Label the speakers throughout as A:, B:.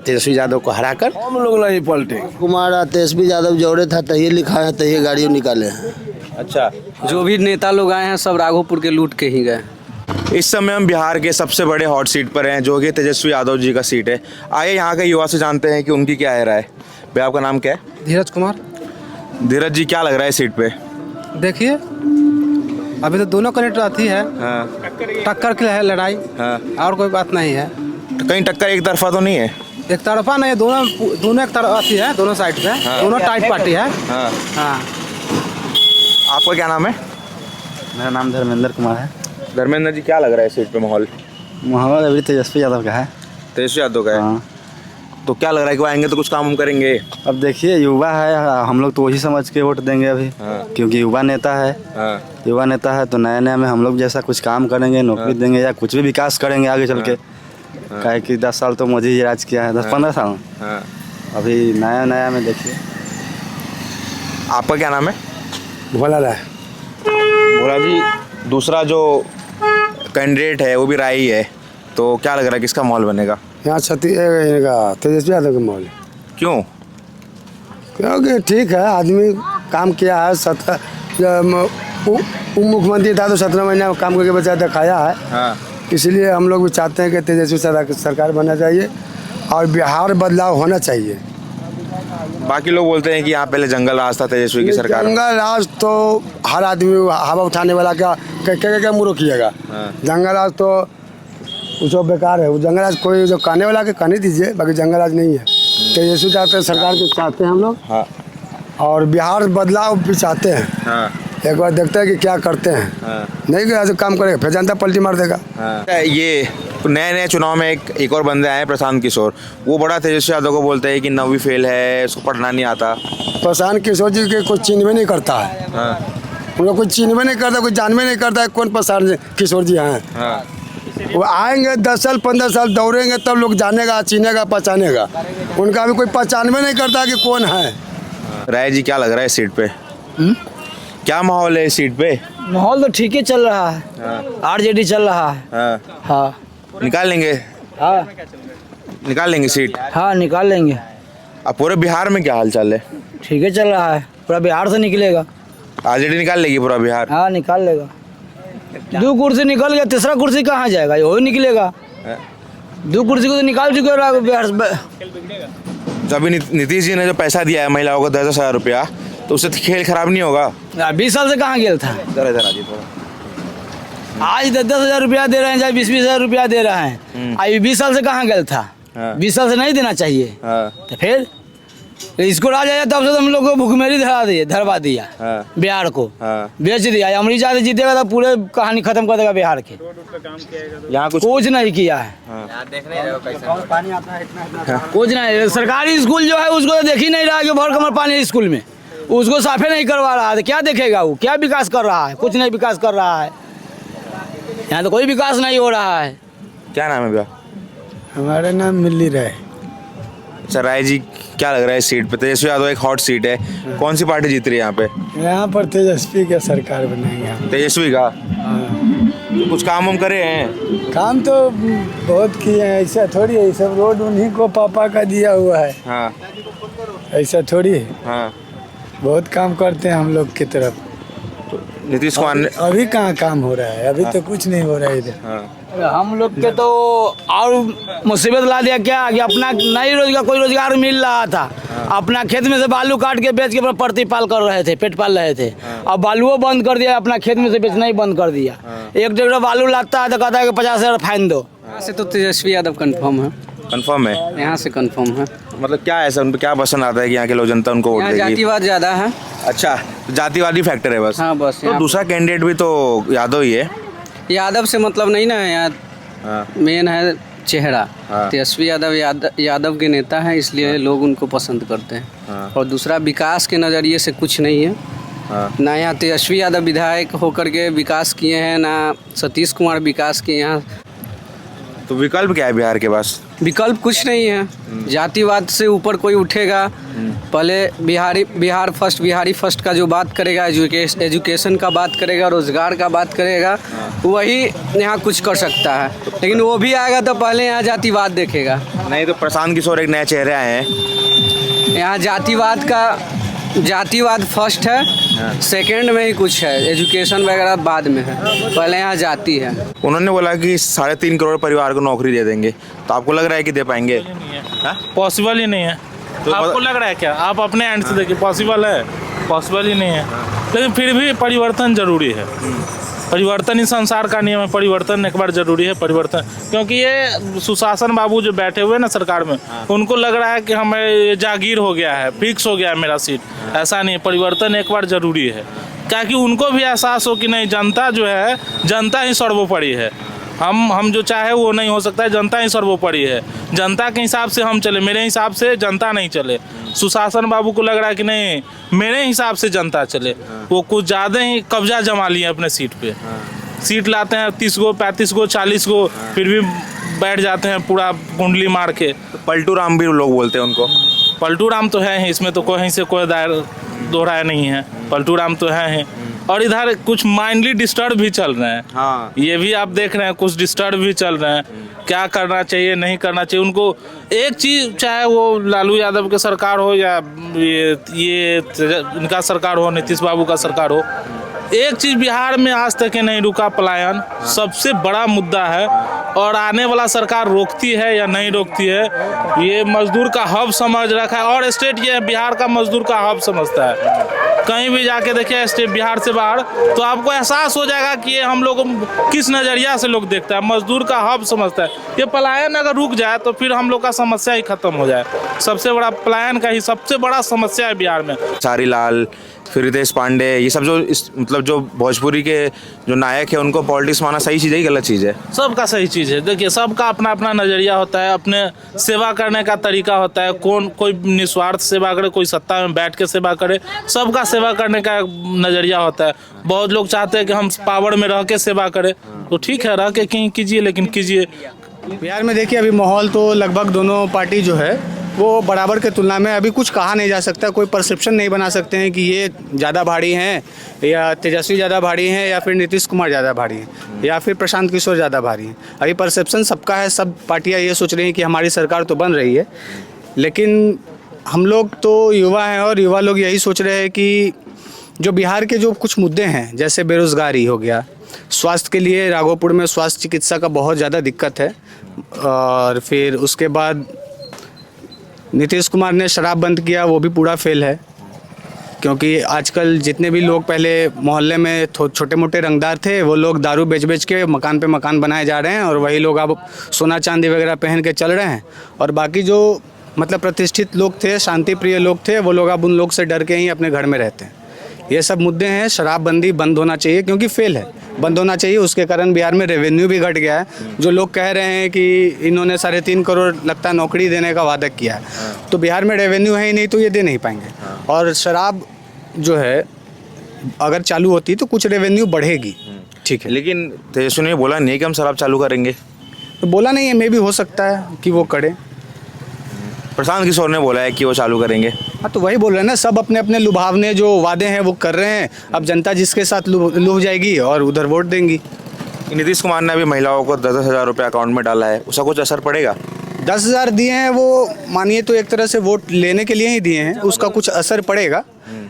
A: तेजस्वी यादव को हराकर
B: हम लोग नहीं पलटे।
C: कुमार तेजस्वी यादव जोड़े था तही लिखा है तही गाड़ियों निकाले हैं।
A: अच्छा,
D: जो भी नेता लोग आए हैं सब राघोपुर के लूट के ही गए।
A: इस समय हम बिहार के सबसे बड़े हॉट सीट पर हैं जो कि तेजस्वी यादव जी का सीट है। आइए यहाँ के युवा से जानते हैं कि उनकी क्या है राय। भैया आपका नाम क्या है?
E: धीरज कुमार।
A: धीरज जी, क्या लग रहा है सीट पे?
E: देखिए अभी तो दोनों कैंडिडेट आती है,
A: हाँ
E: टक्कर की है लड़ाई,
A: हाँ,
E: और कोई बात नहीं है।
A: कहीं टक्कर एक तरफा तो नहीं है?
E: एक तरफा नहीं है, दोनों एक तरफ आती है, दोनों साइड पे।
A: हाँ।
E: दोनों टाइट पार्टी है।
A: हाँ।
E: हाँ।
A: आपका क्या नाम है?
C: मेरा नाम धर्मेंद्र कुमार है।
A: धर्मेंद्र जी, क्या लग रहा है सीट पे माहौल?
C: मोहम्मद अभी तेजस्वी यादव का है।
A: तेजस्वी यादव का है?
C: हाँ।
A: तो क्या लग रहा है कि वो आएंगे तो कुछ काम करेंगे?
C: अब देखिए युवा है, हम लोग तो वही समझ के वोट देंगे अभी।
A: हाँ।
C: क्योंकि युवा नेता है।
A: हाँ।
C: युवा नेता है तो नया नया में हम लोग जैसा कुछ काम करेंगे, नौकरी देंगे या कुछ भी विकास करेंगे आगे चल के। काहे कि 10 साल तो मोदी जी राज किया है, 10-15 साल।
A: हाँ।
C: अभी नया नया में देखिए।
A: आपका क्या नाम है?
B: भोला राय।
A: भोला जी, दूसरा जो कैंडिडेट है वो भी राय ही है, तो क्या लग रहा है किसका माहौल बनेगा?
B: यहाँ तेजस्वी यादव का माहौल है।
A: क्यों?
B: क्योंकि ठीक है, आदमी काम किया है। उप मुख्यमंत्री था तो 17 महीना काम करके बचा दिखाया है।
A: हाँ।
B: इसलिए हम लोग भी चाहते हैं कि तेजस्वी सरकार बनना चाहिए और बिहार बदलाव होना चाहिए।
A: बाकी लोग बोलते हैं कि यहाँ पहले जंगल राज था तेजस्वी की सरकार में।
B: जंगल राज तो हर आदमी हवा उठाने वाला क्या मुँह रोकिएगा।
A: हाँ।
B: जंगल राज तो जो बेकार है, वो जंगल राज कोई जो कहने वाला के कहने दीजिए, बाकी जंगल राज नहीं है। तेजस्वी सरकार को चाहते हैं हम लोग।
A: हाँ।
B: और बिहार बदलाव भी चाहते हैं।
A: हाँ।
B: एक बार देखते हैं कि क्या करते हैं।
A: हाँ।
B: नहीं कि ऐसे काम करेगा फिर जनता पलटी मार देगा।
A: हाँ। ये नए चुनाव में एक और बंदे आए, प्रशांत किशोर। वो बड़ा तेजस्वी यादव को बोलते हैं कि 9वीं फेल है, उसको पढ़ना नहीं आता।
B: प्रशांत किशोर जी के कुछ चिन्हवे नहीं करता है।
A: हाँ।
B: उनको कुछ चिन्हवे नहीं करता, कुछ जानवे नहीं करता है कौन प्रशांत किशोर जी हैं।
A: हाँ।
B: वो आएंगे 10 साल 15 साल दौड़ेंगे तब लोग जानेगा, चिनेगा, पहचानेगा। उनका भी कोई पहचानवे नहीं करता कि कौन है।
A: राय जी, क्या लग रहा है सीट पे? क्या माहौल है इस सीट पे?
F: माहौल तो ठीक ही चल रहा है। आरजेडी चल रहा है।
A: हाँ।
F: हाँ।
A: निकाल लेंगे?
F: हाँ।
A: निकाल लेंगे सीट?
F: हाँ निकाल लेंगे।
A: अब पूरे बिहार में क्या हाल चाल है?
F: ठीक है चल रहा है, पूरा बिहार से निकलेगा।
A: आरजेडी निकाल लेगी पूरा बिहार?
F: हाँ निकाल लेगा। 2 कुर्सी निकल गया, तीसरा कुर्सी कहाँ जाएगा? वही निकलेगा। 2 कुर्सी को तो निकाल चुके बिहार से।
A: जो अभी नीतीश जी ने जो पैसा दिया है महिलाओं को 10,000 रुपया, तो उससे खेल खराब नहीं होगा?
F: 20 साल से कहाँ गेल था? आज 10,000 रुपया दे रहे हैं, चाहे 20 हज़ार रुपया दे रहे हैं। आज 20 साल से कहाँ गेल था? 20 साल से नहीं देना चाहिए। तो फिर इसको राज आया तब से हम लोग को भुखमरी धरवा दिया। बिहार को बेच दिया। अमरीश यादव जीतेगा तो पूरे कहानी खत्म कर देगा बिहार के।
A: यहाँ
F: कुछ नहीं किया है। कुछ नहीं। सरकारी स्कूल जो है उसको तो देख ही नहीं रहा कि भर कमर पानी स्कूल में, उसको साफे नहीं करवा रहा है। क्या देखेगा वो? क्या विकास कर रहा है? कुछ नहीं विकास कर रहा है। यहाँ तो कोई विकास नहीं हो रहा है।
A: क्या नाम है भैया?
B: हमारा नाम मिल्ली राय।
A: अच्छा, राय जी, क्या लग रहा है इस सीट पे? तेजस्वी यादव एक हॉट सीट है, कौन सी पार्टी जीत रही है यहाँ पे?
B: यहाँ पर तेजस्वी का सरकार बनाएंगे।
A: तेजस्वी का? तो कुछ काम करे हैं?
B: काम तो बहुत किए हैं, ऐसा थोड़ी है। सब रोड उन्हीं को पापा का दिया हुआ है।
A: हाँ।
B: ऐसा थोड़ी है।
A: हाँ।
B: बहुत काम करते हैं हम लोग की तरफ।
A: नीतीश कुमार ने
B: अभी कहाँ काम हो रहा है? अभी तो कुछ नहीं हो रहा है इधर।
A: हाँ।
F: हम लोग के तो और मुसीबत ला दिया क्या कि अपना नहीं रोजगार, कोई रोजगार मिल रहा था। अपना खेत में से बालू काट के बेच के अपना प्रतिपाल कर रहे थे, पेट पाल रहे थे। अब बालुओ बंद कर दिया, अपना खेत में से बेचना ही बंद कर दिया। 1 ट्रैक्टर बालू लाता है तो कहता है कि 50,000 फाइन दो।
D: यहाँ से तो तेजस्वी यादव कंफर्म है।
A: कंफर्म है?
D: यहाँ से कंफर्म है।
A: मतलब क्या ऐसा उन पे क्या पसंद आता है कि यहाँ के लोग जनता उनको वोट
D: यहाँ
A: देगी?
D: जातिवाद ज्यादा है।
A: अच्छा, जातिवादी फैक्टर है बस?
D: हाँ बस।
A: तो दूसरा कैंडिडेट भी तो यादव ही है।
D: यादव से मतलब नहीं ना है यहाँ।
A: हाँ।
D: मेन है चेहरा।
A: हाँ।
D: तेजस्वी यादव के नेता हैं, इसलिए लोग उनको पसंद करते हैं।
A: हाँ।
D: और दूसरा विकास के नज़रिए से कुछ नहीं है।
A: हाँ।
D: ना यहाँ तेजस्वी यादव विधायक होकर के विकास किए हैं, ना सतीश कुमार विकास किए यहाँ।
A: तो विकल्प क्या है बिहार के पास?
D: विकल्प कुछ नहीं है। जातिवाद से ऊपर कोई उठेगा, पहले बिहारी फर्स्ट का जो बात करेगा, एजुकेशन का बात करेगा, रोजगार का बात करेगा, वही यहाँ कुछ कर सकता है। लेकिन वो भी आएगा तो पहले यहाँ जातिवाद देखेगा।
A: नहीं तो प्रशांत किशोर एक नए चेहरे आए हैं।
D: यहाँ जातिवाद फर्स्ट है, सेकंड में ही कुछ है, एजुकेशन वगैरह बाद में है, पहले यहाँ जाति है।
A: उन्होंने बोला कि 3.5 करोड़ परिवार को नौकरी दे देंगे, तो आपको लग रहा है कि दे पाएंगे?
G: पॉसिबल ही नहीं है।
A: तो
G: आपको लग रहा है क्या? आप अपने एंड से देखिए, पॉसिबल है? पॉसिबल ही नहीं है। लेकिन फिर भी परिवर्तन जरूरी है। परिवर्तन ही संसार का नियम है। परिवर्तन एक बार जरूरी है, परिवर्तन, क्योंकि ये सुशासन बाबू जो बैठे हुए ना सरकार में, उनको लग रहा है कि हमें ये जागीर हो गया है, फिक्स हो गया है मेरा सीट। ऐसा नहीं है, परिवर्तन एक बार जरूरी है, ताकि उनको भी एहसास हो कि नहीं, जनता जो है, जनता ही सर्वोपरि है। हम जो चाहे वो नहीं हो सकता है, जनता ही सर्वोपरि है। जनता के हिसाब से हम चले, मेरे हिसाब से जनता नहीं चले। सुशासन बाबू को लग रहा है कि नहीं, मेरे हिसाब से जनता चले। वो कुछ ज़्यादा ही कब्जा जमा लिए अपने सीट पे। सीट लाते हैं 30 गो, 35 गो, 40 गो, फिर भी बैठ जाते हैं पूरा कुंडली मार के।
A: तो पलटू राम भी लोग बोलते हैं उनको।
G: पलटू राम तो है ही, इसमें तो कहीं से कोई दोहराया नहीं है। पलटू राम तो है ही। और इधर कुछ माइंडली डिस्टर्ब भी चल रहे हैं।
A: हाँ,
G: ये भी आप देख रहे हैं, कुछ डिस्टर्ब भी चल रहे हैं। क्या करना चाहिए, नहीं करना चाहिए उनको। एक चीज़, चाहे वो लालू यादव की सरकार हो या ये इनका सरकार हो, नीतीश बाबू का सरकार हो, एक चीज़ बिहार में आज तक नहीं रुका, पलायन सबसे बड़ा मुद्दा है। और आने वाला सरकार रोकती है या नहीं रोकती है, ये मजदूर का हब समझ रखा है। और स्टेट ये बिहार का मजदूर का हब समझता है। कहीं भी जाके देखिए स्टेट बिहार से बाहर, तो आपको एहसास हो जाएगा कि ये हम लोग किस नज़रिया से लोग देखता है। मजदूर का हब समझता है। ये पलायन अगर रुक जाए तो फिर हम लोग का समस्या ही खत्म हो जाए। सबसे बड़ा पलायन का ही सबसे बड़ा समस्या है बिहार में।
A: सारी लाल, फिर रितेश पांडे, ये सब जो मतलब जो भोजपुरी के जो नायक है, उनको पॉलिटिक्स माना सही चीज़ है, गलत चीज़ है?
G: सबका सही चीज़ है। देखिए, सबका अपना अपना नज़रिया होता है, अपने सेवा करने का तरीका होता है। कोई निस्वार्थ सेवा करे, कोई सत्ता में बैठ के सेवा करे। सबका सेवा करने का नज़रिया होता है। बहुत लोग चाहते हैं कि हम पावर में रह के सेवा करें, तो ठीक है, रह के कहीं कीजिए, लेकिन कीजिए।
E: बिहार में देखिए अभी माहौल तो लगभग दोनों पार्टी जो है वो बराबर के तुलना में अभी कुछ कहा नहीं जा सकता। कोई परसेप्शन नहीं बना सकते हैं कि ये ज़्यादा भारी हैं या तेजस्वी ज़्यादा भारी हैं या फिर नीतीश कुमार ज़्यादा भारी हैं या फिर प्रशांत किशोर ज़्यादा भारी हैं। अभी परसेप्शन सबका है। सब पार्टियां ये सोच रही हैं कि हमारी सरकार तो बन रही है, लेकिन हम लोग तो युवा हैं और युवा लोग यही सोच रहे हैं कि जो बिहार के जो कुछ मुद्दे हैं, जैसे बेरोज़गारी हो गया, स्वास्थ्य के लिए राघोपुर में स्वास्थ्य चिकित्सा का बहुत ज़्यादा दिक्कत है, और फिर उसके बाद नीतीश कुमार ने शराब बंद किया, वो भी पूरा फेल है। क्योंकि आजकल जितने भी लोग पहले मोहल्ले में छोटे मोटे रंगदार थे, वो लोग दारू बेच के मकान पे मकान बनाए जा रहे हैं, और वही लोग अब सोना चांदी वगैरह पहन के चल रहे हैं। और बाकी जो मतलब प्रतिष्ठित लोग थे, शांति प्रिय लोग थे, वो लोग अब उन लोग से डर के ही अपने घर में रहते हैं। ये सब मुद्दे हैं। शराबबंदी बंद होना चाहिए, क्योंकि फेल है, बंद होना चाहिए। उसके कारण बिहार में रेवेन्यू भी घट गया है। जो लोग कह रहे हैं कि इन्होंने 3.5 करोड़ लगता है नौकरी देने का वादा किया है, तो बिहार में रेवेन्यू है ही नहीं, तो ये दे नहीं पाएंगे। और शराब जो है अगर चालू होती तो कुछ रेवेन्यू बढ़ेगी, ठीक है।
A: लेकिन तेजस्वी ने बोला नहीं कि हम शराब चालू करेंगे।
E: तो बोला नहीं है, मे भी हो सकता है कि वो करे।
A: प्रशांत किशोर ने बोला है कि वो चालू करेंगे।
E: हाँ, तो वही बोल रहे हैं ना, सब अपने अपने लुभावने जो वादे हैं वो कर रहे हैं। अब जनता जिसके साथ लुभ जाएगी और उधर वोट देंगी।
A: नीतीश कुमार ने अभी महिलाओं को 10-10 हज़ार रुपये अकाउंट में डाला है, उसका कुछ असर पड़ेगा?
E: 10,000 दिए हैं, वो मानिए तो एक तरह से वोट लेने के लिए ही दिए हैं, उसका कुछ असर पड़ेगा।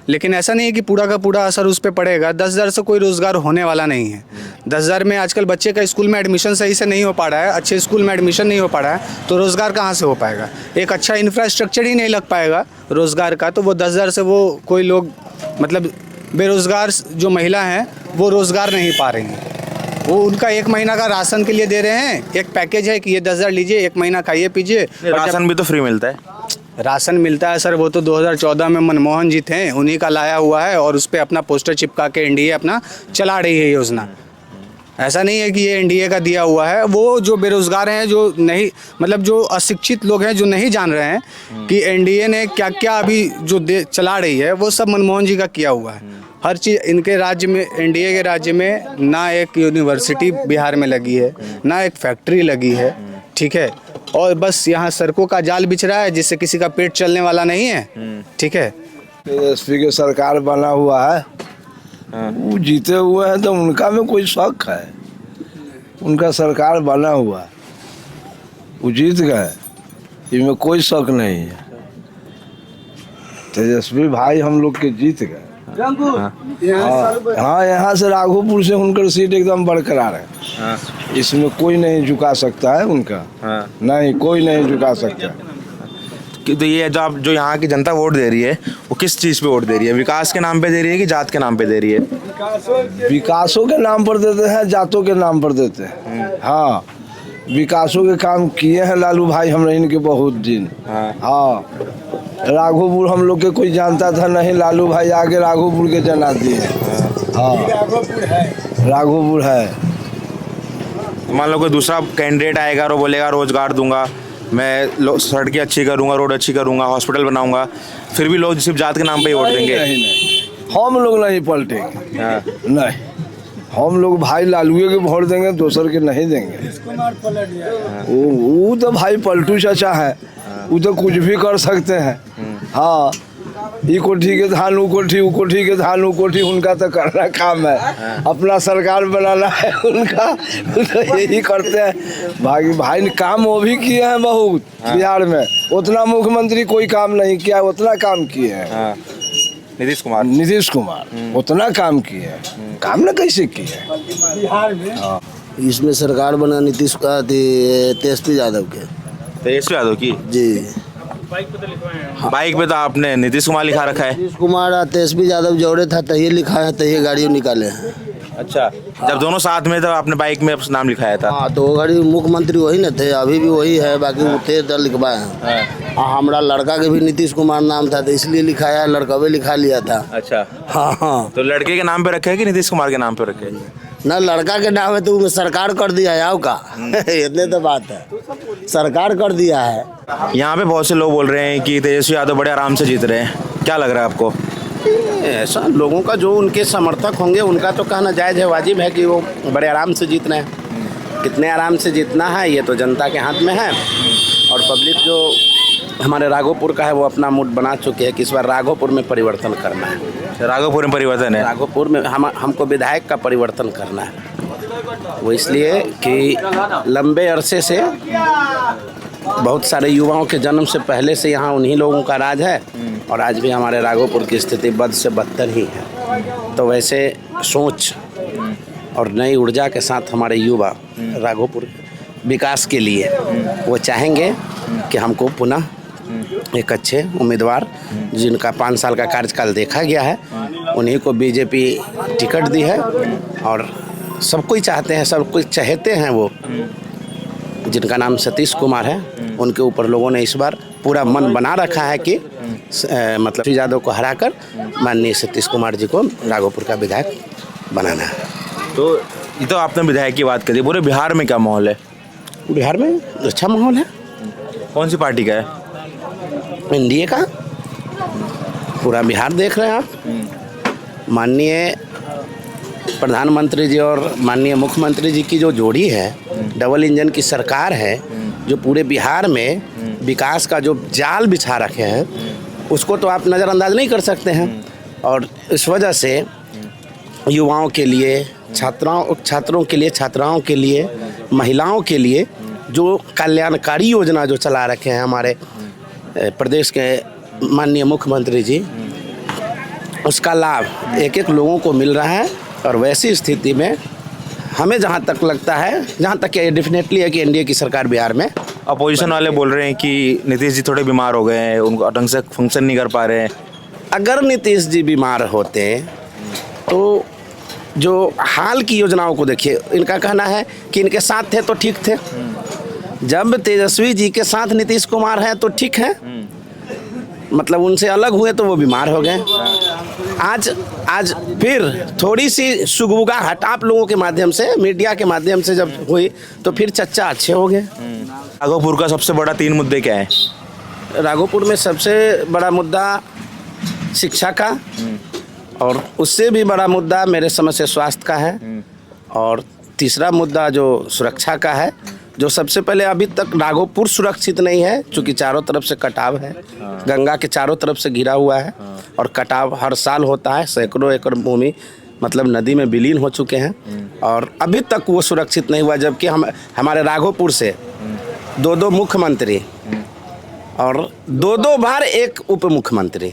E: लेकिन ऐसा नहीं है कि पूरा का पूरा असर उस पर पड़ेगा। 10,000 से कोई रोज़गार होने वाला नहीं है। 10,000 में आजकल बच्चे का स्कूल में एडमिशन सही से नहीं हो पा रहा है, अच्छे स्कूल में एडमिशन नहीं हो पा रहा है, तो रोज़गार कहाँ से हो पाएगा? एक अच्छा इंफ्रास्ट्रक्चर ही नहीं लग पाएगा रोज़गार का, तो वो 10,000 से वो कोई लोग मतलब बेरोज़गार जो महिला हैं वो रोज़गार नहीं पा रही हैं। वो उनका 1 महीना का राशन के लिए दे रहे हैं। एक पैकेज है कि ये 10,000 लीजिए, 1 महीना खाइए पीजिए।
A: राशन भी तो फ्री मिलता है।
E: राशन मिलता है सर, वो तो 2014 में मनमोहन जी थे, उन्हीं का लाया हुआ है, और उस पर अपना पोस्टर चिपका के एनडीए अपना चला रही है योजना। ऐसा नहीं है कि ये एनडीए का दिया हुआ है। वो जो बेरोज़गार हैं, जो नहीं मतलब जो अशिक्षित लोग हैं, जो नहीं जान रहे हैं कि एनडीए ने क्या क्या अभी जो चला रही है, वो सब मनमोहन जी का किया हुआ है। हर चीज़ इनके राज्य में, एनडीए के राज्य में ना एक यूनिवर्सिटी बिहार में लगी है, ना एक फैक्ट्री लगी है, ठीक है। और बस यहाँ सड़कों का जाल बिछ रहा है जिससे किसी का पेट चलने वाला नहीं है। ठीक है,
H: तेजस्वी की सरकार बना हुआ है, वो जीते हुए हैं तो उनका में कोई शक है? उनका सरकार बना हुआ है, वो जीत गए, इनमें कोई शक नहीं है। तेजस्वी भाई हम लोग के जीत गए। हाँ, यहाँ से राघोपुर से उनकर सीट एकदम बरकरार है। इसमें कोई नहीं झुका सकता है उनका। नहीं, कोई नहीं झुका सकता।
A: तो ये जो यहाँ की जनता वोट दे रही है वो किस चीज़ पे वोट दे रही है? विकास के नाम पे दे रही है कि जात के नाम पे दे रही है?
H: विकासों के नाम पर देते हैं, जातों के नाम पर देते हैं। हाँ, विकासों के काम किए हैं लालू भाई हम इनके बहुत दिन। हाँ, राघोपुर हम लोग के कोई जानता था नहीं, लालू भाई आगे राघोपुर के जना दिए। हाँ, राघोपुर है।
A: मान लो कोई दूसरा कैंडिडेट आएगा और वो बोलेगा रोजगार दूंगा, मैं सड़कें अच्छी करूंगा, रोड अच्छी करूंगा, हॉस्पिटल बनाऊंगा, फिर भी लोग सिर्फ जात के नाम पे ही वोट देंगे?
H: नहीं, हम लोग नहीं पलटेंगे। नहीं, हम लोग भाई लालूए के वोट देंगे, दूसर के नहीं देंगे। वो तो भाई पलटू चाचा है, वो तो कुछ भी कर सकते हैं। हाँ, ई कोठी के धान ऊ कोठी, ऊ कोठी के धान ऊ कोठी, उनका तो करना काम है, अपना सरकार बनाना है उनका, तो यही करते हैं। भाई ने काम वो भी किए हैं बहुत बिहार में, उतना मुख्यमंत्री कोई काम नहीं किया, उतना काम किए हैं। नीतीश कुमार उतना काम किए हैं, काम ना कैसे किए बिहार में।
I: इसमें सरकार बना नीतीश का तेजस्वी यादव के।
A: तेजस्वी यादव की?
I: जी।
A: बाइक पे तो आपने नीतीश कुमार लिखा रखा है।
I: नीतीश कुमार और तेजस्वी यादव जोड़े था तही लिखा है, तही गाड़ियों निकाले हैं।
A: अच्छा, जब दोनों साथ में तो आपने बाइक में नाम लिखाया था?
I: हाँ, तो वो गाड़ी मुख्यमंत्री वही न थे, अभी भी वही है, बाकी वो थे तो लिखवाए हैं। हमारा लड़का के भी नीतीश कुमार नाम था तो इसलिए लिखाया, लड़का भी लिखा लिया था।
A: अच्छा,
I: हाँ हाँ।
A: तो लड़के के नाम पे रखे है कि नीतीश कुमार के नाम पे रखे?
I: ना, लड़का के नाम है तो सरकार कर दिया है, आओ का इतने तो बात है, सरकार कर दिया है।
A: यहाँ पे बहुत से लोग बोल रहे हैं कि तेजस्वी यादव बड़े आराम से जीत रहे हैं, क्या लग रहा है आपको?
J: ऐसा लोगों का जो उनके समर्थक होंगे उनका तो कहना जायज़ है, वाजिब है कि वो बड़े आराम से जीत रहे हैं। कितने आराम से जीतना है ये तो जनता के हाथ में है, और पब्लिक जो हमारे राघोपुर का है वो अपना मूड बना चुके हैं कि इस बार राघोपुर में परिवर्तन करना है।
A: राघोपुर में परिवर्तन है?
J: राघोपुर में हमको विधायक का परिवर्तन करना है। वो इसलिए कि लंबे अरसे से बहुत सारे युवाओं के जन्म से पहले से यहाँ उन्हीं लोगों का राज है, और आज भी हमारे राघोपुर की स्थिति बद से बदतर ही है। तो वैसे सोच और नई ऊर्जा के साथ हमारे युवा राघोपुर विकास के लिए वो चाहेंगे कि हमको पुनः एक अच्छे उम्मीदवार जिनका 5 साल का कार्यकाल देखा गया है उन्हीं को बीजेपी टिकट दी है, और सब कोई चाहते हैं, सब कोई चाहते हैं वो जिनका नाम सतीश कुमार है, उनके ऊपर लोगों ने इस बार पूरा मन बना रखा है कि मतलब यादव को हराकर माननीय सतीश कुमार जी को राघोपुर का विधायक बनाना है।
A: तो ये तो आपने विधायक की बात करी, पूरे बिहार में क्या माहौल है?
J: बिहार में अच्छा माहौल है।
A: कौन सी पार्टी का है?
J: एनडीए का। पूरा बिहार देख रहे हैं आप। माननीय प्रधानमंत्री जी और माननीय मुख्यमंत्री जी की जो जोड़ी है, डबल इंजन की सरकार है, जो पूरे बिहार में विकास का जो जाल बिछा रखे हैं उसको तो आप नज़रअंदाज नहीं कर सकते हैं। और इस वजह से युवाओं के लिए, छात्रों के लिए, छात्राओं के लिए, महिलाओं के लिए जो कल्याणकारी योजना जो चला रखे हैं हमारे प्रदेश के माननीय मुख्यमंत्री जी, उसका लाभ एक एक लोगों को मिल रहा है। और वैसी स्थिति में हमें जहाँ तक लगता है, जहाँ तक ये डेफिनेटली है कि एनडीए की सरकार बिहार में।
A: अपोजिशन वाले बोल रहे हैं कि नीतीश जी थोड़े बीमार हो गए हैं, उनको ढंग से फंक्शन नहीं कर पा रहे हैं।
J: अगर नीतीश जी बीमार होते तो जो हाल की योजनाओं को देखिए, इनका कहना है कि इनके साथ थे तो ठीक थे, जब तेजस्वी जी के साथ नीतीश कुमार है तो ठीक है, मतलब उनसे अलग हुए तो वो बीमार हो गए। आज फिर थोड़ी सी सुगबुगाहट आप लोगों के माध्यम से, मीडिया के माध्यम से जब हुई तो फिर चर्चा अच्छे हो गए।
A: राघोपुर का सबसे बड़ा 3 मुद्दे क्या है?
J: राघोपुर में सबसे बड़ा मुद्दा शिक्षा का, और उससे भी बड़ा मुद्दा मेरे समझ से स्वास्थ्य का है, और तीसरा मुद्दा जो सुरक्षा का है जो सबसे पहले अभी तक राघोपुर सुरक्षित नहीं है, क्योंकि चारों तरफ से कटाव है, गंगा के चारों तरफ से घिरा हुआ है और कटाव हर साल होता है। सैकड़ों एकड़ भूमि मतलब नदी में विलीन हो चुके हैं और अभी तक वो सुरक्षित नहीं हुआ, जबकि हमारे राघोपुर से 2 मुख्यमंत्री और 2 बार एक उप मुख्यमंत्री,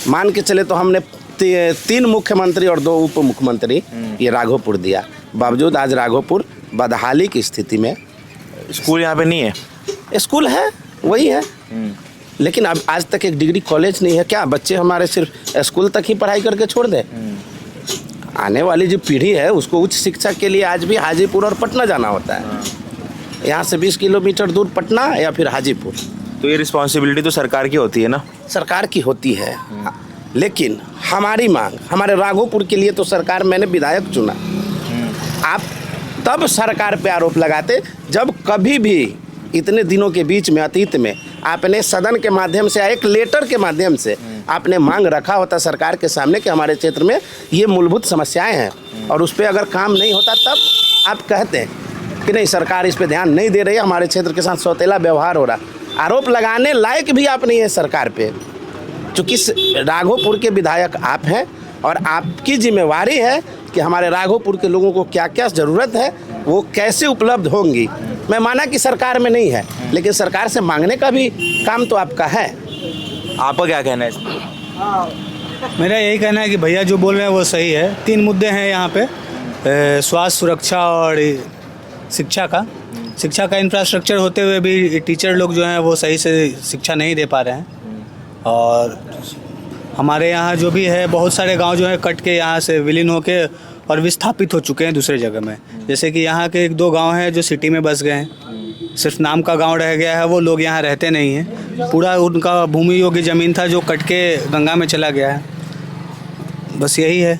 J: मान के चले तो हमने 3 मुख्यमंत्री और 2 उप मुख्यमंत्री ये राघोपुर दिया। बावजूद आज राघोपुर बदहाली की स्थिति में।
A: स्कूल यहाँ पे नहीं है?
J: स्कूल है, वही है, लेकिन अब आज तक एक डिग्री कॉलेज नहीं है। क्या बच्चे हमारे सिर्फ स्कूल तक ही पढ़ाई करके छोड़ दें? आने वाली जो पीढ़ी है उसको उच्च शिक्षा के लिए आज भी हाजीपुर और पटना जाना होता है। यहाँ से 20 किलोमीटर दूर पटना या फिर हाजीपुर।
A: तो ये रिस्पॉन्सिबिलिटी तो सरकार की होती है ना?
J: सरकार की होती है, लेकिन हमारी मांग हमारे राघोपुर के लिए तो सरकार, मैंने विधायक चुना। आप तब सरकार पे आरोप लगाते जब कभी भी इतने दिनों के बीच में अतीत में आपने सदन के माध्यम से या एक लेटर के माध्यम से आपने मांग रखा होता सरकार के सामने कि हमारे क्षेत्र में ये मूलभूत समस्याएं हैं, और उस पर अगर काम नहीं होता तब आप कहते कि नहीं सरकार इस पे ध्यान नहीं दे रही है, हमारे क्षेत्र के साथ सौतेला व्यवहार हो रहा। आरोप लगाने लायक भी आप नहीं है सरकार पे, चूँकि राघोपुर के विधायक आप हैं और आपकी जिम्मेवारी है कि हमारे राघोपुर के लोगों को क्या क्या ज़रूरत है वो कैसे उपलब्ध होंगी। मैं माना कि सरकार में नहीं है, लेकिन सरकार से मांगने का भी काम तो आपका है।
A: आपका क्या कहना है इसमें?
E: मेरा यही कहना है कि भैया जो बोल रहे हैं वो सही है। 3 मुद्दे हैं यहाँ पे, स्वास्थ्य, सुरक्षा और शिक्षा का इंफ्रास्ट्रक्चर होते हुए भी टीचर लोग जो हैं वो सही से शिक्षा नहीं दे पा रहे हैं। और हमारे यहाँ जो भी है बहुत सारे गांव जो है कट के यहाँ से विलीन होके और विस्थापित हो चुके हैं दूसरे जगह में। जैसे कि यहाँ के 1-2 गांव हैं जो सिटी में बस गए हैं, सिर्फ नाम का गांव रह गया है, वो लोग यहाँ रहते नहीं हैं। पूरा उनका भूमि योग्य ज़मीन था जो कट के गंगा में चला गया है। बस यही है।